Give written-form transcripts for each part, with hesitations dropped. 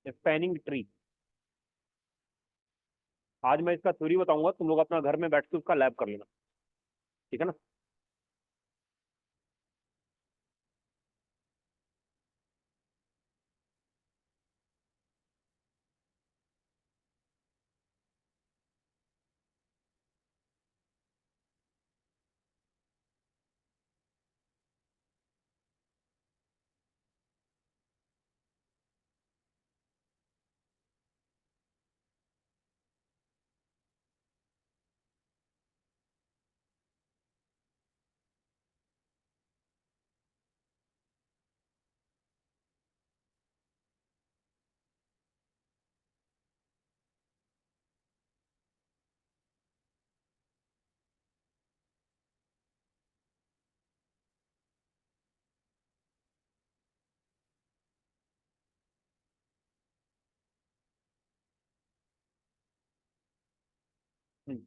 Spanning tree. आज मैं इसका थ्योरी बताऊंगा, तुम लोग अपना घर में बैठ के उसका लैब कर लेना। ठीक है ना। हम्म,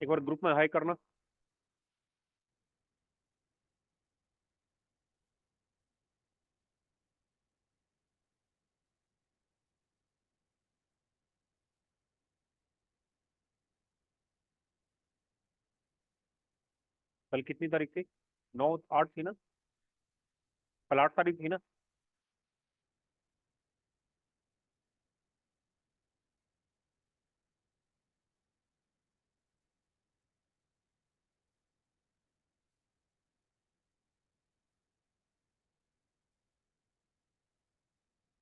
एक बार ग्रुप में हाई करना। कल कितनी तारीख थी? 9 8 थी ना? कल 8 तारीख थी ना?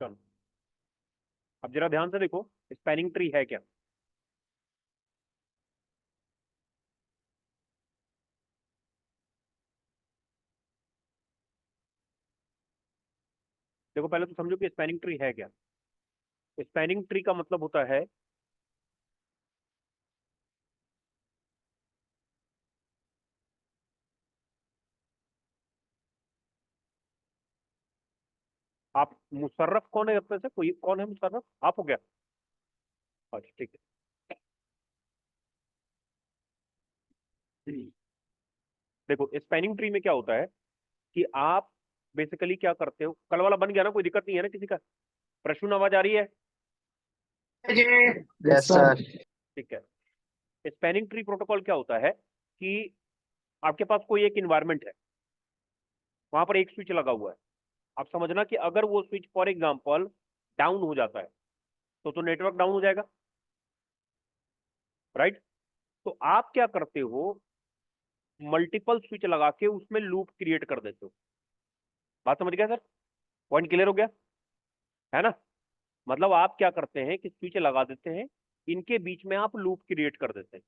चलो, अब जरा ध्यान से देखो, स्पैनिंग ट्री है क्या। देखो, पहले तो समझो कि स्पैनिंग ट्री है क्या। स्पैनिंग ट्री का मतलब होता है, आप मुशर्रफ कौन है अपने से, कोई कौन है मुशर्रफ, आप हो क्या? अच्छा, ठीक है। देखो, स्पैनिंग ट्री में क्या होता है कि आप बेसिकली क्या करते हो। कल वाला बन गया ना, कोई दिक्कत नहीं है ना किसी का? प्रश्न आवाज आ रही है? जी। Yes sir. ठीक है। स्पैनिंग ट्री प्रोटोकॉल क्या होता है कि आपके पास कोई एक इन्वायरमेंट है, वहां पर एक स्विच लगा हुआ है। आप समझना कि अगर वो स्विच फॉर एग्जांपल डाउन हो जाता है तो नेटवर्क डाउन हो जाएगा, राइट। तो आप क्या करते हो, मल्टीपल स्विच लगा के उसमें लूप क्रिएट कर देते हो। बात समझ गया सर? पॉइंट क्लियर हो गया है ना? मतलब आप क्या करते हैं कि स्विच लगा देते हैं, इनके बीच में आप लूप क्रिएट कर देते हैं।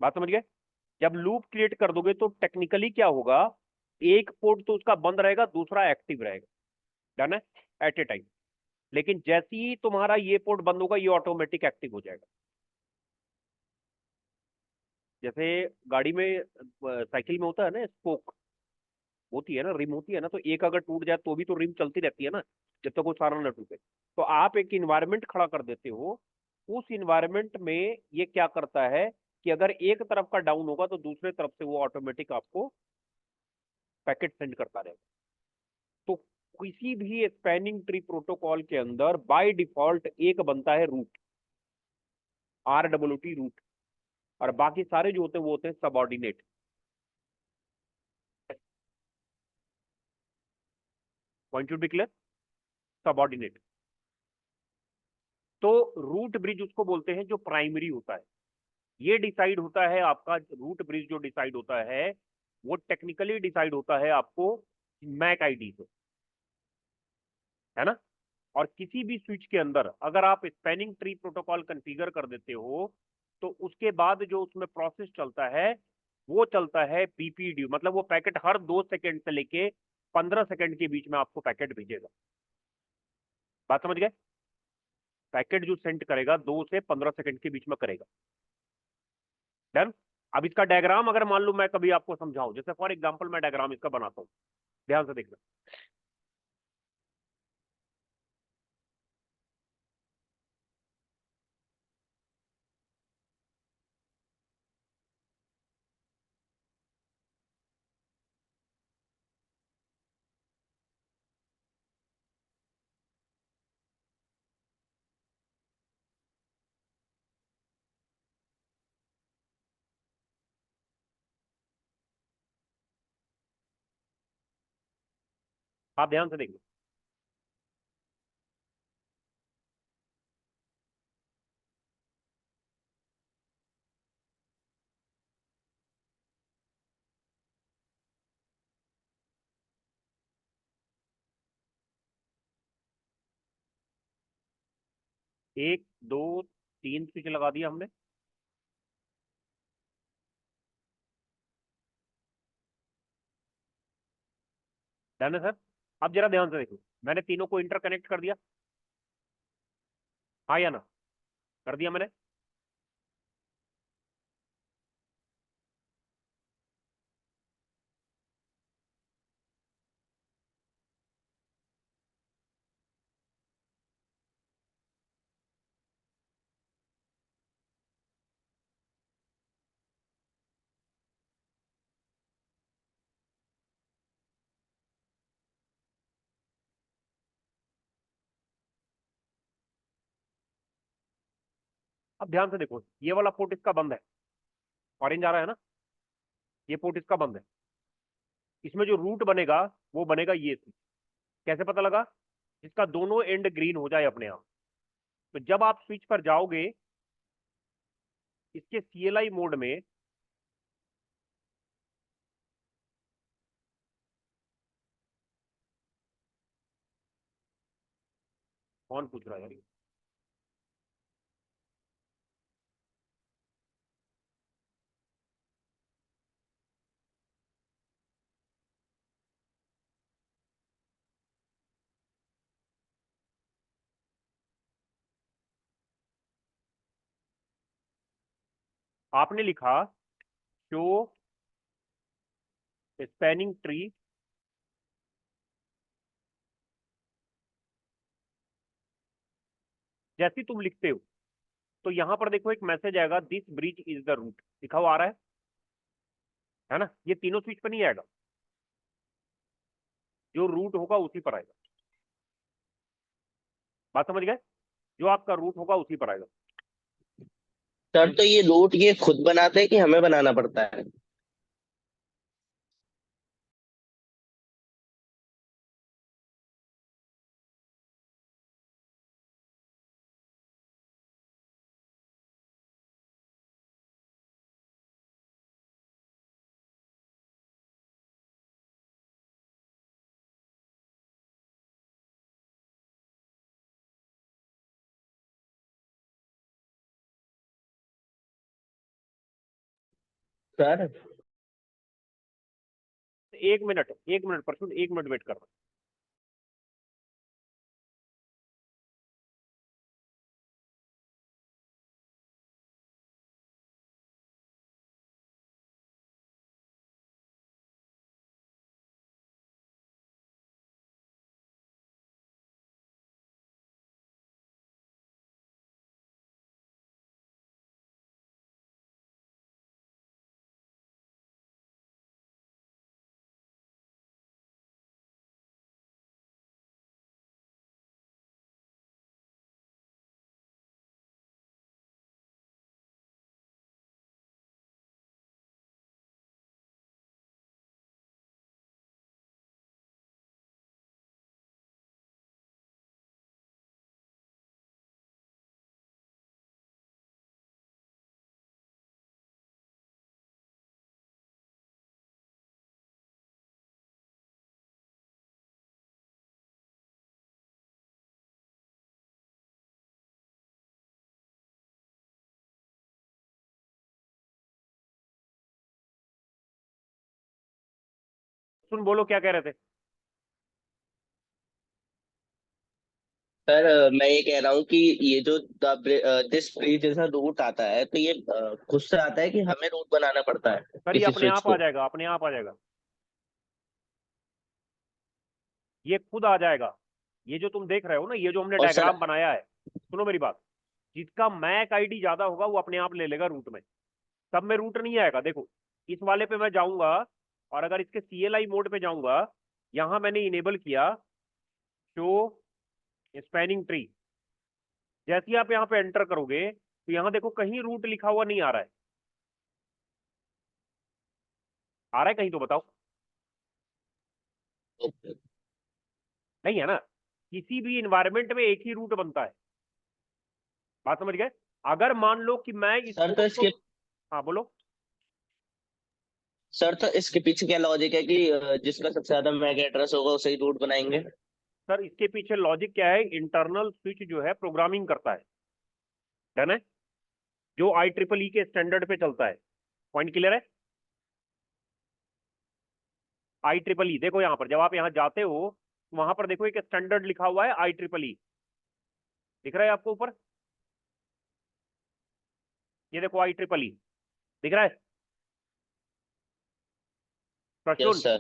बात समझ गए? जब लूप क्रिएट कर दोगे तो टेक्निकली क्या होगा, एक पोर्ट तो उसका बंद रहेगा, दूसरा एक्टिव रहेगा। डन है? At a time. लेकिन जैसे ही तुम्हारा ये पोर्ट बंद होगा, ये ऑटोमेटिक एक्टिव हो जाएगा। जैसे गाड़ी में साइकिल में होता है ना, स्पोक होती है ना, रिम होती है ना, तो एक अगर टूट जाए तो भी तो रिम चलती रहती है ना, जब तक वो सारा न टूटे। तो आप एक इन्वायरमेंट खड़ा कर देते हो, उस इन्वायरमेंट में ये क्या करता है कि अगर एक तरफ का डाउन होगा तो दूसरे तरफ से वो ऑटोमेटिक आपको पैकेट सेंड करता रहेगा। तो किसी भी स्पैनिंग ट्री प्रोटोकॉल के अंदर बाय डिफॉल्ट एक बनता है रूट, RWT रूट, और बाकी सारे जो होते हैं वो होते हैं subordinate. Point to be clear? Subordinate. तो रूट ब्रिज उसको बोलते हैं जो प्राइमरी होता है। ये डिसाइड होता है आपका रूट ब्रिज, जो डिसाइड होता है वो टेक्निकली डिसाइड होता है आपको मैक आईडी से, है ना। और किसी भी स्विच के अंदर अगर आप स्पैनिंग ट्री प्रोटोकॉल कॉन्फ़िगर कर देते हो तो उसके बाद जो उसमें प्रोसेस चलता है वो चलता है बीपीडी, मतलब वो पैकेट हर 2 सेकंड से लेके 15 सेकंड के बीच में आपको पैकेट भेजेगा। बात समझ गए? पैकेट जो सेंड करेगा 2 से 15 सेकंड के बीच में करेगा। डन। अब इसका डायग्राम अगर मान लो मैं कभी आपको समझाऊं, जैसे फॉर एग्जांपल मैं डायग्राम इसका बनाता हूं। ध्यान से देखना। आप ध्यान से देखना। एक, दो, तीन स्विच लगा दिया हमने। डन है सर। अब जरा ध्यान से देखो, मैंने तीनों को इंटरकनेक्ट कर दिया, हाँ या ना? कर दिया मैंने। अब ध्यान से देखो, ये वाला पोर्ट इसका बंद है, ऑरेंज आ रहा है ना, ये पोर्ट इसका बंद है। इसमें जो रूट बनेगा वो बनेगा ये स्विच। कैसे पता लगा? जिसका दोनों एंड ग्रीन हो जाए अपने आप। तो जब आप स्विच पर जाओगे इसके सीएलआई मोड में, कौन पूछ रहा है यार? आपने लिखा शो स्पैनिंग ट्री, जैसी तुम लिखते हो तो यहां पर देखो एक मैसेज आएगा, this bridge is the root, लिखा हुआ आ रहा है ना? ये तीनों स्विच पर नहीं आएगा, जो रूट होगा उसी पर आएगा। बात समझ गए? जो आपका रूट होगा उसी पर आएगा। सर तो ये रूट ये खुद बनाते हैं कि हमें बनाना पड़ता है? सर 1 मिनट, 1 मिनट परसों, 1 मिनट वेट करना। सुन, बोलो क्या कह रहे थे? सर मैं ये कह रहा हूँ कि ये जो दिस ब्रिज जैसा रूट आता है तो ये खुद से आता है कि हमें रूट बनाना पड़ता है सर ये किसी अपने स्विच आप आ को? जाएगा, अपने आप आ जाएगा। ये खुद आ जाएगा। ये जो तुम देख रहे हो ना, ये जो हमने और सर डायग्राम बनाया है, सुनो मेरी बात, जिसका मैक आईडी ज्यादा होगा वो अपने आप ले लेगा रूट में। सब में रूट नहीं आएगा। देखो इस वाले पे मैं जाऊंगा, और अगर इसके CLI मोड पे जाऊंगा, यहां मैंने इनेबल किया शो स्पैनिंग ट्री। जैसे ही आप यहाँ पे एंटर करोगे तो यहाँ देखो कहीं रूट लिखा हुआ नहीं आ रहा है। आ रहा है कहीं तो बताओ। ओके। नहीं है ना। किसी भी इन्वायरमेंट में एक ही रूट बनता है। बात समझ गए। अगर मान लो कि मैं इस सर तो कोड को, इसके हाँ बोलो। सर तो इसके पीछे क्या लॉजिक है कि जिसका सबसे ज्यादा मैक एड्रेस होगा उसे ही रूट बनाएंगे? सर इसके पीछे लॉजिक क्या है, इंटरनल स्विच जो है प्रोग्रामिंग करता है ना, जो IEEE के स्टैंडर्ड पे चलता है। पॉइंट क्लियर है। IEEE देखो यहाँ पर, जब आप यहाँ जाते हो तो वहां पर देखो एक स्टैंडर्ड लिखा हुआ है IEEE, दिख रहा है आपको ऊपर? ये देखो IEEE दिख रहा है यस प्रश्न। सर।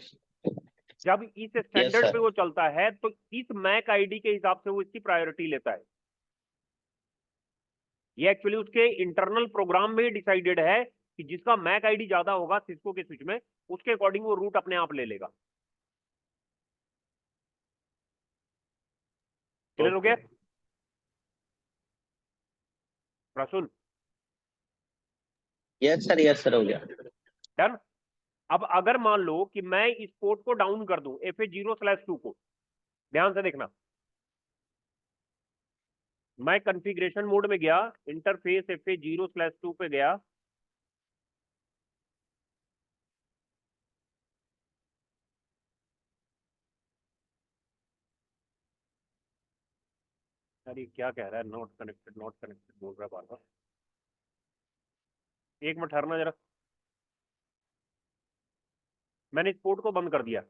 जब इस यस स्टैंडर्ड पे सर। वो चलता है तो इस मैक आईडी के हिसाब से वो इसकी प्रायोरिटी लेता है। ये एक्चुअली उसके इंटरनल प्रोग्राम में डिसाइडेड है कि जिसका मैक आईडी ज्यादा होगा सिस्को के स्विच में, उसके अकॉर्डिंग वो रूट अपने आप ले लेगा। क्लियर हो ओके। गया प्रसून? यस सर हो गया। डन। अब अगर मान लो कि मैं इस पोर्ट को डाउन कर दूं, FA0/2 को, ध्यान से देखना, मैं कॉन्फ़िगरेशन मोड में गया, इंटरफेस FA0/2 पे गया, अरे क्या कह रहा है, नॉट कनेक्टेड नॉट कनेक्टेड बोल रहा है बार बार। एक मिनट ठहरना जरा। मैंने इस पोर्ट को बंद कर दिया।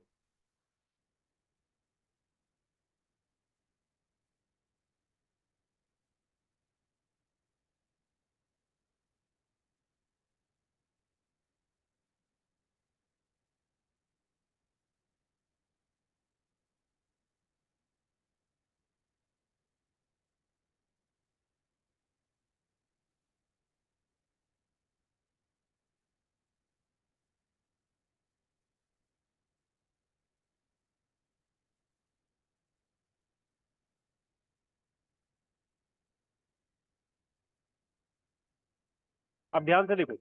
अब ध्यान से देखो,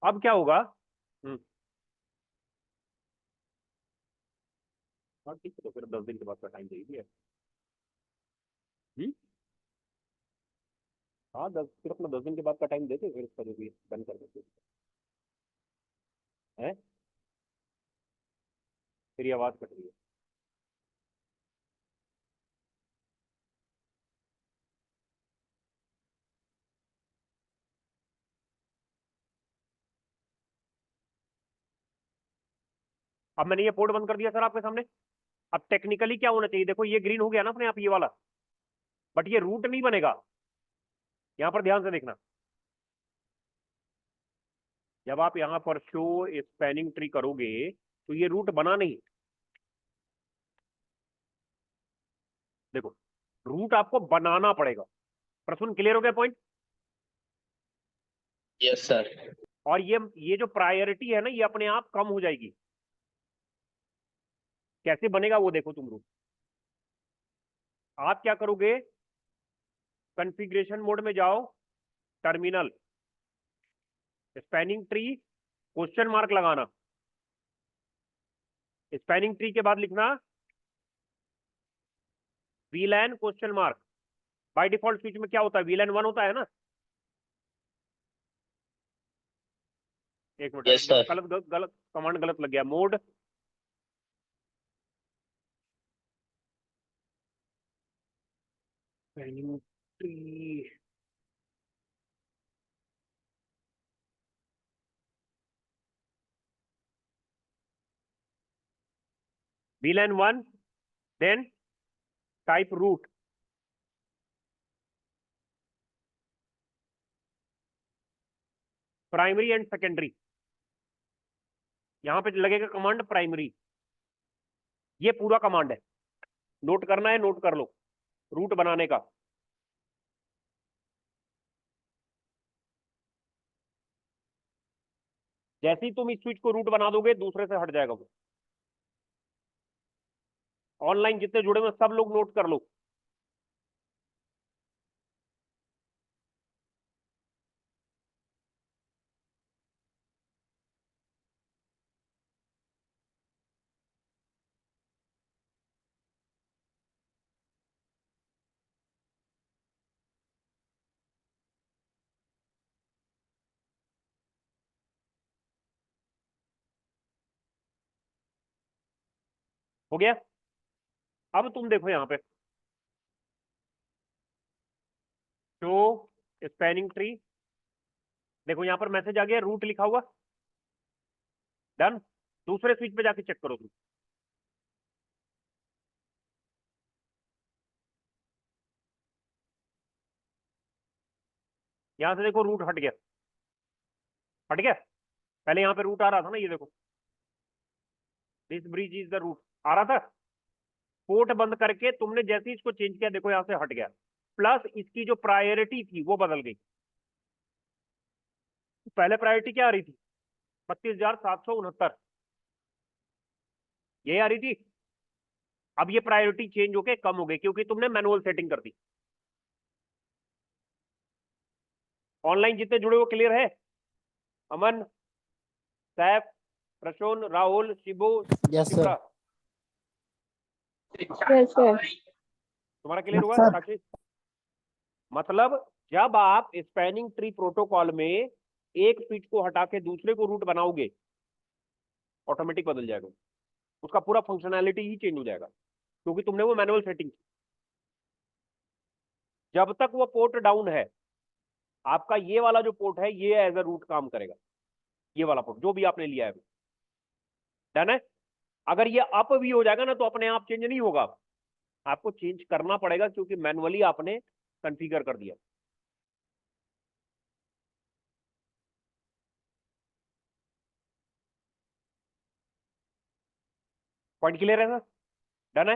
अब क्या होगा। हाँ ठीक है, तो फिर 10 दिन के बाद का टाइम देगी। हाँ 10, फिर अपना 10 दिन के बाद का टाइम देते, फिर उसका जो भी बंद कर देते हैं। फिर ये आवाज कट रही है। अब मैंने ये पोर्ट बंद कर दिया सर आपके सामने। अब टेक्निकली क्या होना चाहिए, देखो ये ग्रीन हो गया ना अपने आप ये वाला, बट ये रूट नहीं बनेगा। यहाँ पर ध्यान से देखना, जब आप यहाँ पर शो स्पैनिंग ट्री करोगे तो ये रूट बना नहीं। देखो रूट आपको बनाना पड़ेगा। प्रश्न क्लियर हो गया पॉइंट? Yes sir. और ये जो प्रायोरिटी है ना, ये अपने आप कम हो जाएगी। कैसे बनेगा वो देखो तुम रूट। आप क्या करोगे, कॉन्फ़िगरेशन मोड में जाओ, terminal, spanning tree, question mark लगाना, स्पैनिंग ट्री के बाद लिखना VLAN question mark. By default switch में क्या होता है, VLAN 1 होता है ना। एक यस मिनट, सर। गलत गलत कमांड गलत लग गया। Mode spanning tree, VLAN 1, then type root, primary and secondary. यहां पे लगेगा कमांड प्राइमरी। ये पूरा कमांड है, नोट करना है नोट कर लो, रूट बनाने का। जैसे ही तुम इस स्विच को रूट बना दोगे दूसरे से हट जाएगा वो। ऑनलाइन जितने जुड़े हुए सब लोग नोट कर लो। हो गया? अब तुम देखो यहां पे, शो स्पैनिंग ट्री, देखो यहां पर मैसेज आ गया, रूट लिखा हुआ, डन। दूसरे स्विच पे जाके चेक करो तुम, यहां से देखो रूट हट गया, हट गया। पहले यहां पे रूट आ रहा था ना, ये देखो, this bridge is the route आ रहा था। पोर्ट बंद करके तुमने जैसे ही इसको चेंज किया, देखो यहां से हट गया, प्लस इसकी जो प्रायोरिटी थी वो बदल गई। पहले प्रायोरिटी क्या आ रही थी? 32,769, ये आ रही थी। अब ये प्रायोरिटी चेंज होके कम हो गई क्योंकि तुमने मैनुअल सेटिंग कर दी। ऑनलाइन जितने जुड़े हो क्लियर है? Aman, Saif, Prashon, Rahul, Shibu, yes sir. Shipra, yes sir. तुम्हारा क्लियर हुआ? सर। साक्षी, मतलब जब आप स्पैनिंग ट्री प्रोटोकॉल में एक स्विच को हटा के दूसरे को रूट बनाओगे, ऑटोमेटिक बदल जाएगा, उसका पूरा फंक्शनैलिटी ही चेंज हो जाएगा क्योंकि तुमने वो मैनुअल सेटिंग की। जब तक वो पोर्ट डाउन है, आपका ये वाला जो पोर्ट है ये एज अ रूट काम करेगा, ये वाला पोर्ट जो भी आपने लिया है। डन है? अगर ये अप भी हो जाएगा ना तो अपने आप चेंज नहीं होगा, आपको चेंज करना पड़ेगा क्योंकि मैनुअली आपने कॉन्फ़िगर कर दिया। पॉइंट क्लियर है सर? डन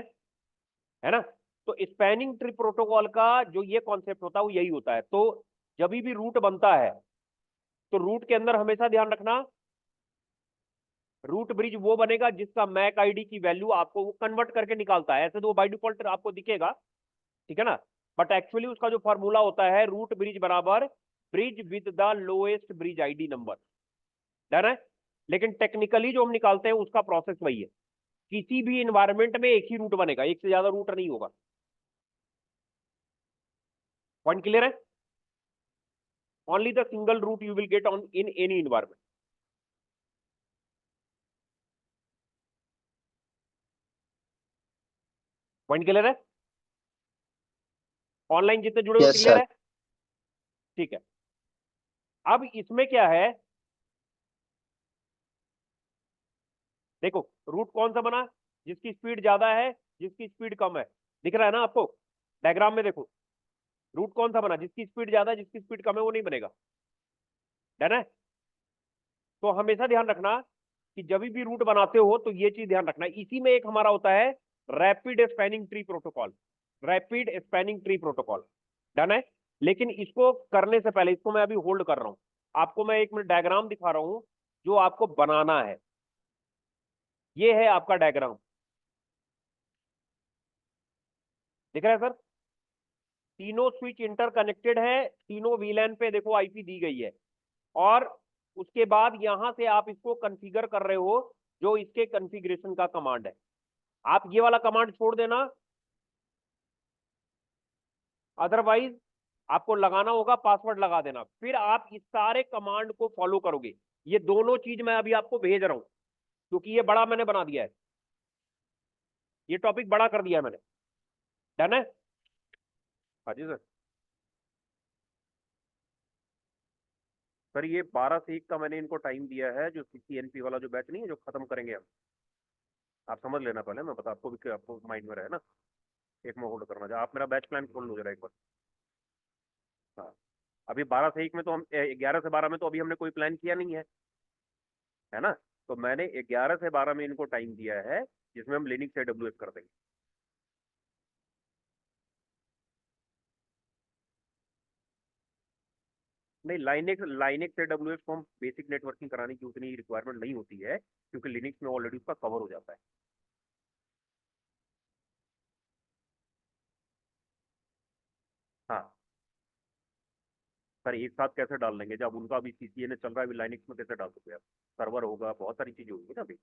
है ना? तो स्पैनिंग ट्री प्रोटोकॉल का जो ये कॉन्सेप्ट होता है वो यही होता है। तो जब भी रूट बनता है तो रूट के अंदर हमेशा ध्यान रखना, रूट ब्रिज वो बनेगा जिसका मैक आईडी की वैल्यू आपको वो कन्वर्ट करके निकालता है। ऐसे तो वो बाय डिफॉल्ट आपको दिखेगा, ठीक है ना, बट एक्चुअली उसका जो फॉर्मूला होता है, रूट ब्रिज बराबर bridge with the lowest bridge ID number. Done है? लेकिन टेक्निकली जो हम निकालते हैं उसका प्रोसेस वही है। किसी भी इन्वायरमेंट में एक ही रूट बनेगा, एक से ज्यादा रूट नहीं होगा। पॉइंट क्लियर है? Only the single root you will get on in any environment. Point clear है? ऑनलाइन जितने जुड़े हो यस क्लियर सर। है? ठीक है। अब इसमें क्या है, देखो रूट कौन सा बना? जिसकी स्पीड ज्यादा है, जिसकी स्पीड कम है। दिख रहा है ना आपको डायग्राम में? देखो रूट कौन सा बना? जिसकी स्पीड ज्यादा है, जिसकी स्पीड कम है वो नहीं बनेगा। डन है? तो हमेशा ध्यान रखना कि जब भी रूट बनाते हो तो ये चीज ध्यान रखना। इसी में एक हमारा होता है rapid spanning tree protocol, rapid spanning tree protocol. Done है? लेकिन इसको करने से पहले, इसको मैं अभी होल्ड कर रहा हूं, आपको मैं एक मिनट डायग्राम दिखा रहा हूं जो आपको बनाना है। ये है आपका डायग्राम, दिख रहा है सर? तीनों स्विच इंटरकनेक्टेड है, तीनों वीलैन पे देखो आईपी दी गई है, और उसके बाद यहां से आप इसको कॉन्फ़िगर कर रहे हो जो इसके कॉन्फ़िगरेशन का कमांड है। आप ये वाला कमांड छोड़ देना, अदरवाइज आपको लगाना होगा, पासवर्ड लगा देना, फिर आप इस सारे कमांड को फॉलो करोगे। ये दोनों चीज मैं अभी आपको भेज रहा हूं क्योंकि ये बड़ा मैंने बना दिया है, ये टॉपिक बड़ा कर दिया है मैंने। डन है? हाँ जी सर। सर ये 12 से 1 का मैंने इनको टाइम दिया है, जो सीसीएनपी वाला जो बैच नहीं है जो खत्म करेंगे हम, आप समझ लेना पहले, मैं बता आपको भी, आपको माइंड में रहे ना। एक में होल्ड करना जा, आप मेरा बैच प्लान खोल लो जरा एक बार। हाँ, अभी 12 से 1 में तो हम 11 से 12 में तो अभी हमने कोई प्लान किया नहीं है, है ना? तो मैंने 11 से 12 में इनको टाइम दिया है जिसमें हम लिनक्स AWS कर देंगे। नहीं, लाइनेक्स AWS को हम बेसिक नेटवर्किंग कराने की उतनी रिक्वायरमेंट नहीं होती है, क्योंकि लिनक्स में ऑलरेडी उसका कवर हो जाता है। हाँ सर, एक साथ कैसे डाल देंगे जब उनका अभी CCNA चल रहा है, अभी लाइनेक्स में कैसे डाल सकते हैं आप? सर्वर होगा, बहुत सारी चीजें होंगी ना अभी।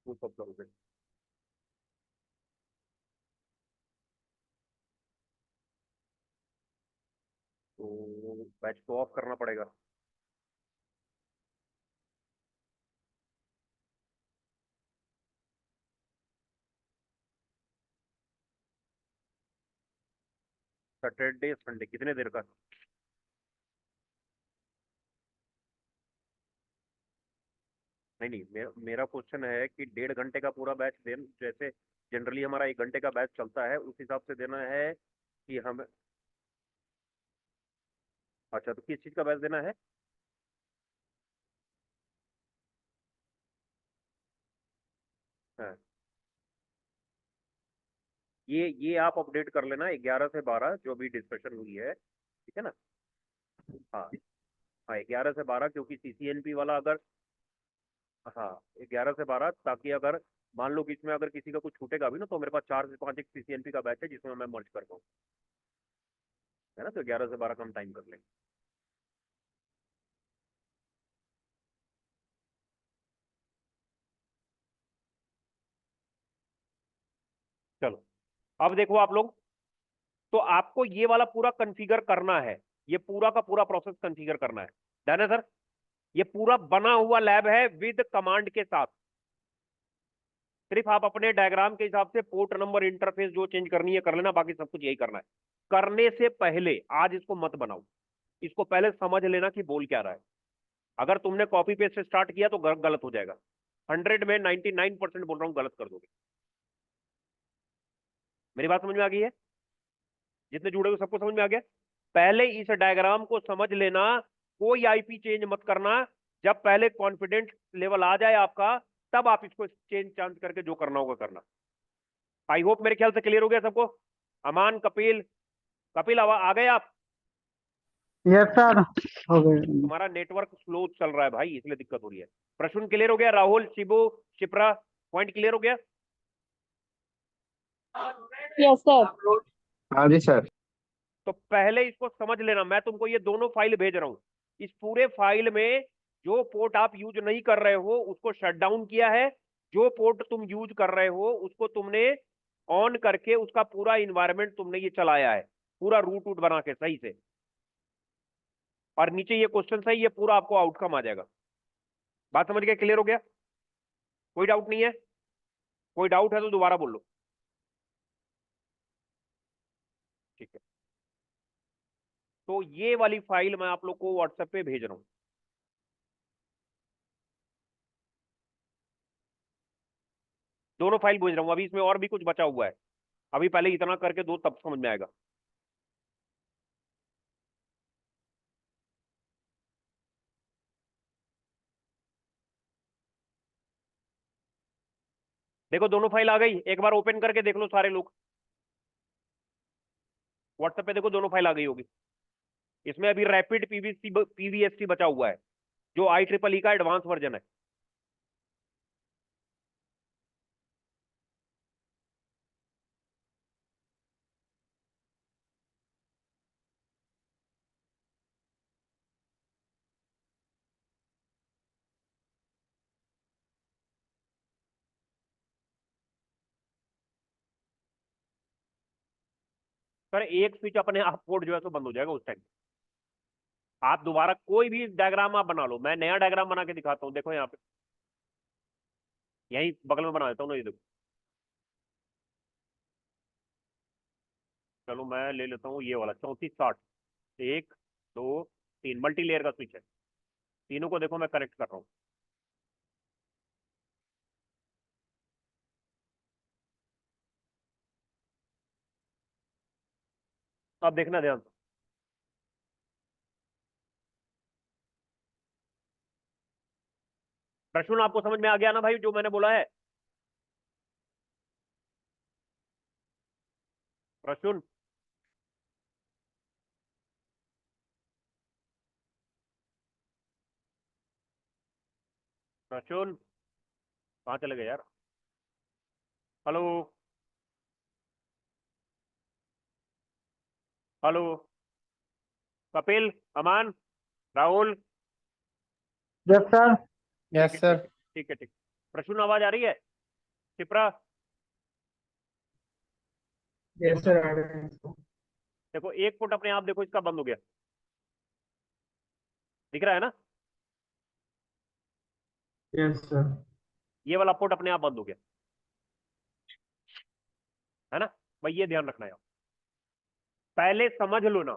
वो सब करोगे तो बैच तो ऑफ करना पड़ेगा। सैटरडे संडे कितने देर का? नहीं नहीं, मेरा क्वेश्चन है कि 1.5 घंटे का पूरा बैच देन, जैसे जनरली हमारा 1 घंटे का बैच चलता है, उस हिसाब से देना है कि हम? अच्छा, तो किस चीज का बैच देना है? हाँ, ये आप अपडेट कर लेना, 11 से 12 जो भी डिस्कशन हुई है, ठीक है ना? हाँ हाँ, 11 से 12, क्योंकि CCNP वाला अगर, हाँ 11 से 12, ताकि अगर मान लो बीच में अगर किसी का कुछ छूटेगा भी ना, तो मेरे पास 4 से 5 एक CCNP का बैच है जिसमें मैं मर्ज कर पाऊँ, है ना? तो 11 से 12 का हम टाइम कर लेंगे। चलो, अब देखो आप लोग, तो आपको ये वाला पूरा कॉन्फ़िगर करना है, ये पूरा का पूरा प्रोसेस कॉन्फ़िगर करना है, डन है सर? ये पूरा बना हुआ लैब है विद कमांड के साथ। सिर्फ आप अपने डायग्राम के हिसाब से पोर्ट नंबर, इंटरफेस जो चेंज करनी है कर लेना, बाकी सब कुछ यही करना है। करने से पहले आज इसको मत बनाओ, इसको पहले समझ लेना कि बोल क्या रहा है। अगर तुमने कॉपी पेस्ट से स्टार्ट किया तो गलत हो जाएगा। 100 में 99% बोल रहा हूं गलत कर दोगे। मेरी बात समझ में आ गई है? जितने जुड़े हुए सबको समझ में आ गया? पहले इस डायग्राम को समझ लेना, कोई आईपी चेंज मत करना। जब पहले कॉन्फिडेंस लेवल आ जाए आपका, तब आप इसको चेंज चांज करके जो करना होगा करना। आई होप मेरे ख्याल से क्लियर हो गया सबको। अमान, कपिल, कपिल आ गए आप? यस सर, हो गए। तुम्हारा नेटवर्क स्लो चल रहा है भाई, इसलिए दिक्कत हो रही है। प्रश्न क्लियर हो गया? राहुल, शिबू, शिप्रा, पॉइंट क्लियर हो गया? Yes sir. हाँ जी सर। तो पहले इसको समझ लेना, मैं तुमको ये दोनों फाइल भेज रहा हूं। इस पूरे फाइल में जो पोर्ट आप यूज नहीं कर रहे हो उसको शट डाउन किया है, जो पोर्ट तुम यूज कर रहे हो उसको तुमने ऑन करके उसका पूरा इन्वायरमेंट तुमने ये चलाया है, पूरा रूट वूट बना के सही से। और नीचे ये क्वेश्चन है, ये पूरा आपको आउटकम आ जाएगा। बात समझ गए? क्लियर हो गया? कोई डाउट नहीं है? कोई डाउट है तो दोबारा बोल लो। ठीक है, तो ये वाली फाइल मैं आप लोग को व्हाट्सएप पे भेज रहा हूं। दोनों फाइल भेज रहा हूं, अभी इसमें और भी कुछ बचा हुआ है। अभी पहले इतना करके दो, तब समझ में आएगा। देखो दोनों फाइल आ गई, एक बार ओपन करके देख लो सारे लोग। व्हाट्सएप पे देखो, दोनों फाइल आ गई होगी। इसमें अभी रैपिड पीवीएसटी बचा हुआ है, जो IEEE का एडवांस वर्जन है। सर एक स्विच अपने आप पोर्ट जो है तो बंद हो जाएगा उस टाइम। आप दोबारा कोई भी डायग्राम आप बना लो, मैं नया डायग्राम बना के दिखाता हूँ, देखो यहाँ पे, यहीं बगल में बना देता हूँ ना, ये देखो। चलो मैं ले लेता हूँ ये वाला 3460। 1 2 3 मल्टी लेयर का स्विच है, तीनों को देखो मैं कनेक्ट कर रहा हूँ। अब देखना ध्यान से। प्रश्न आपको समझ में आ गया ना भाई जो मैंने बोला है? प्रश्न प्रश्न कहाँ चले गए यार? हेलो हेलो, कपिल, अमान, राहुल, यस सर। ठीक है ठीक है ठीक। प्रश्न आवाज आ रही है? शिप्रा, यस सर आ रहे हैं। देखो एक फुट अपने आप देखो इसका बंद हो गया, दिख रहा है ना? Yes sir. ये वाला पोर्ट अपने आप बंद हो गया, है ना? भाई ये ध्यान रखना यार, पहले समझ लो ना,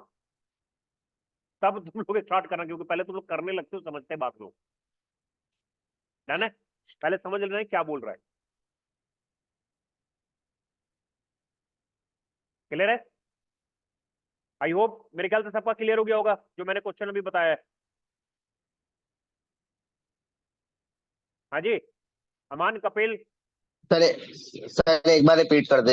तब तुम लोग स्टार्ट करना, क्योंकि पहले तुम लोग करने लगते हो समझते बात लोग, डन है? पहले समझ लेना है क्या बोल रहा है, क्लियर है? आई होप मेरे ख्याल से सबका क्लियर हो गया होगा जो मैंने क्वेश्चन अभी बताया है। हाँ जी, अमान, कपिल, सर सर एक बार रिपीट कर दे।